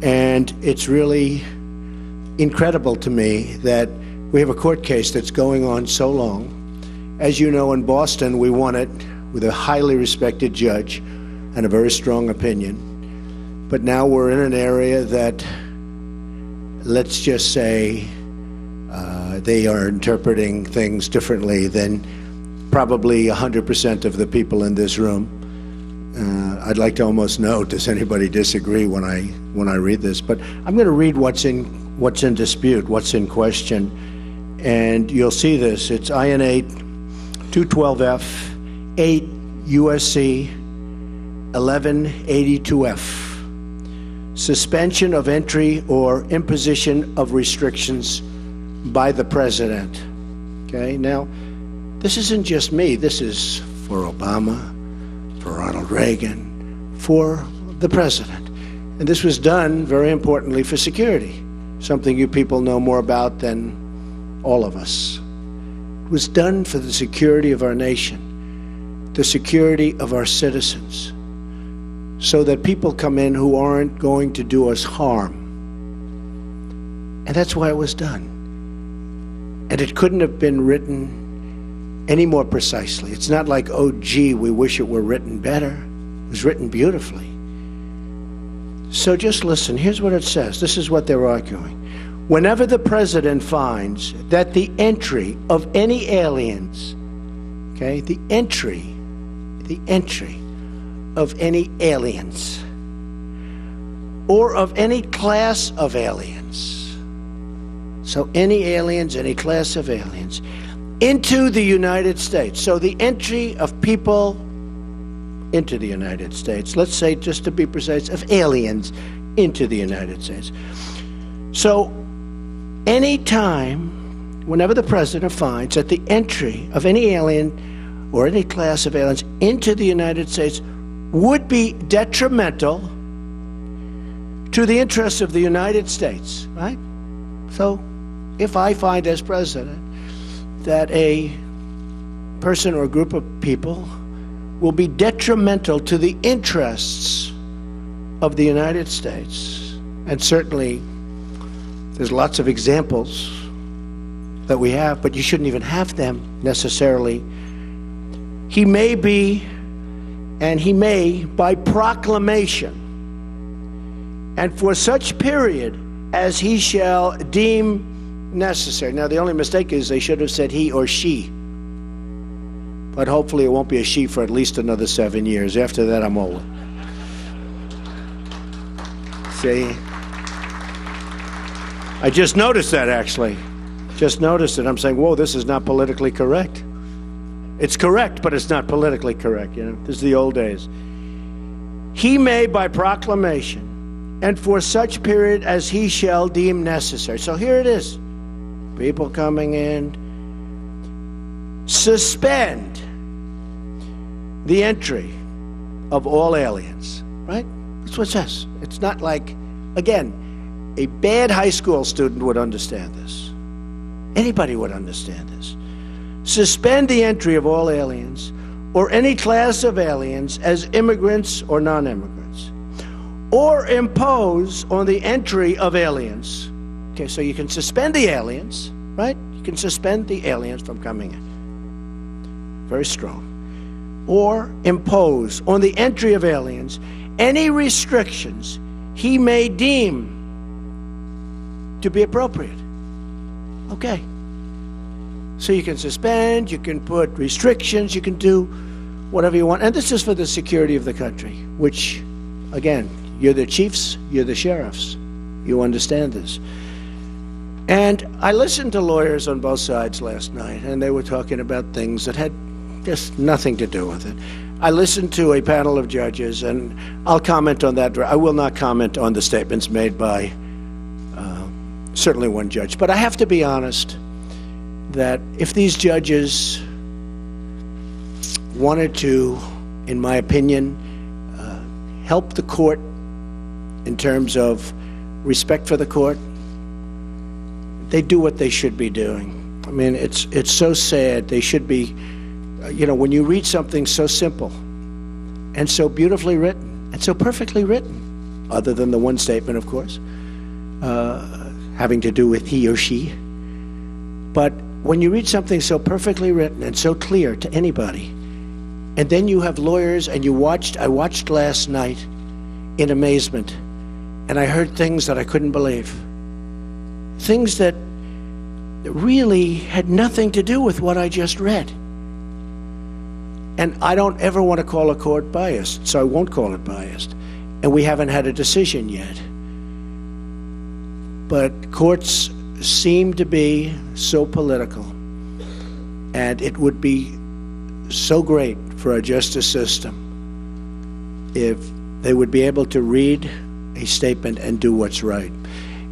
And it's really incredible to me that we have a court case that's going on so long. As you know, in Boston, we won it with a highly respected judge and a very strong opinion. But now we're in an area that, let's just say, they are interpreting things differently than probably 100% of the people in this room. I'd like to almost know, does anybody disagree when I read this? But I'm going to read what's in dispute, what's in question, and you'll see this. It's INA 212F 8 USC 1182F. Suspension of entry or imposition of restrictions by the president. Okay, now this isn't just me. This is for Obama, for Ronald Reagan, for the president. And this was done, very importantly, for security, something you people know more about than all of us. It was done for the security of our nation, the security of our citizens, so that people come in who aren't going to do us harm. And that's why it was done. And it couldn't have been written any more precisely. It's not like, oh, gee, we wish it were written better. It was written beautifully. So just listen. Here's what it says. This is what they're arguing. Whenever the president finds that the entry of any aliens, okay, the entry of any aliens or of any class of aliens, so any aliens, any class of aliens, into the United States. So the entry of people into the United States, let's say, just to be precise, of aliens into the United States. So any time, whenever the president finds that the entry of any alien or any class of aliens into the United States would be detrimental to the interests of the United States, right? So if I find as president that a person or a group of people will be detrimental to the interests of the United States, and certainly there's lots of examples that we have, but you shouldn't even have them necessarily. He may be, and he may, by proclamation, and for such period as he shall deem necessary. Now, the only mistake is they should have said he or she. But hopefully it won't be a she for at least another 7 years. After that, I'm old. See? I just noticed that, actually. Just noticed it. I'm saying, whoa, this is not politically correct. It's correct, but it's not politically correct. You know, this is the old days. He may, by proclamation, and for such period as he shall deem necessary. So here it is. People coming in. Suspend the entry of all aliens, right? That's what it says. It's not like, again, a bad high school student would understand this. Anybody would understand this. Suspend the entry of all aliens or any class of aliens as immigrants or non-immigrants, or impose on the entry of aliens. Okay, so you can suspend the aliens, right? You can suspend the aliens from coming in. Very strong. Or impose on the entry of aliens any restrictions he may deem to be appropriate. Okay. So you can suspend, you can put restrictions, you can do whatever you want. And this is for the security of the country, which, again, you're the chiefs, you're the sheriffs. You understand this. And I listened to lawyers on both sides last night, and they were talking about things that had just nothing to do with it. I listened to a panel of judges, and I'll comment on that. I will not comment on the statements made by certainly one judge. But I have to be honest that if these judges wanted to, in my opinion, help the court in terms of respect for the court, they do what they should be doing. I mean, it's so sad. They should be, you know, when you read something so simple and so beautifully written and so perfectly written, other than the one statement, of course, having to do with he or she. But when you read something so perfectly written and so clear to anybody, and then you have lawyers, and I watched last night in amazement, and I heard things that I couldn't believe. Things that really had nothing to do with what I just read. And I don't ever want to call a court biased, so I won't call it biased. And we haven't had a decision yet. But courts seem to be so political, and it would be so great for our justice system if they would be able to read a statement and do what's right.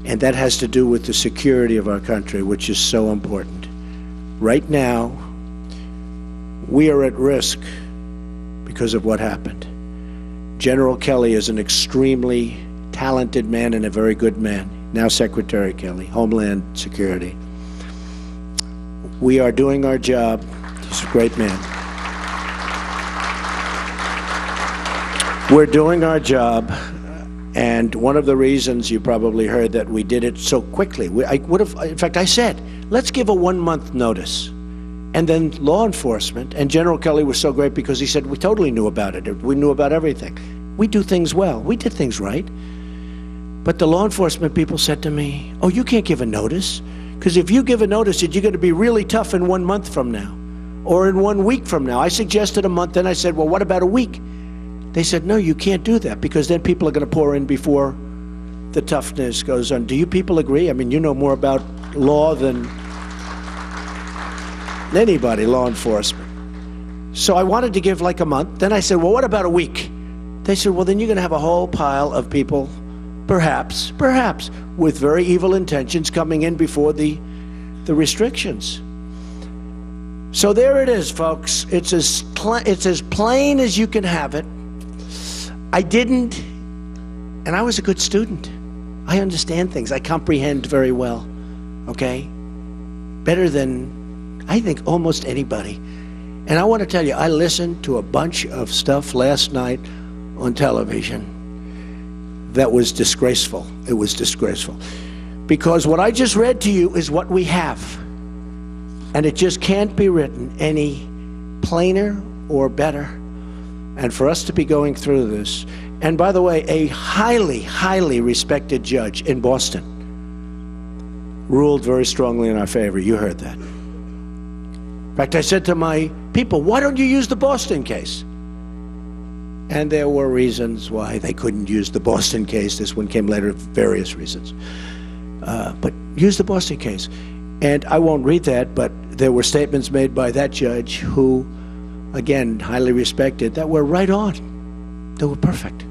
And that has to do with the security of our country, which is so important. Right now, we are at risk because of what happened. General Kelly is an extremely talented man and a very good man. Now Secretary Kelly, Homeland Security. We are doing our job. He's a great man. We're doing our job, and one of the reasons you probably heard that we did it so quickly, in fact, I said, let's give a 1-month notice. And then law enforcement, and General Kelly was so great because he said, we totally knew about it. We knew about everything. We do things well. We did things right. But the law enforcement people said to me, oh, you can't give a notice, because if you give a notice, you're going to be really tough in 1 month from now, or in 1 week from now. I suggested a month, then I said, well, what about a week? They said, no, you can't do that, because then people are going to pour in before the toughness goes on. Do you people agree? I mean, you know more about law than anybody, law enforcement. So I wanted to give like a month. Then I said, well, what about a week? They said, well, then you're going to have a whole pile of people, perhaps, with very evil intentions coming in before the restrictions. So there it is, folks. It's as plain as you can have it. I didn't, and I was a good student. I understand things. I comprehend very well, okay? Better than, I think, almost anybody. And I want to tell you, I listened to a bunch of stuff last night on television that was disgraceful. It was disgraceful. Because what I just read to you is what we have. And it just can't be written any plainer or better. And for us to be going through this, and by the way, a highly, highly respected judge in Boston ruled very strongly in our favor. You heard that. In fact, I said to my people, why don't you use the Boston case? And there were reasons why they couldn't use the Boston case. This one came later, various reasons. But use the Boston case. And I won't read that, but there were statements made by that judge who, again, highly respected, that were right on. They were perfect.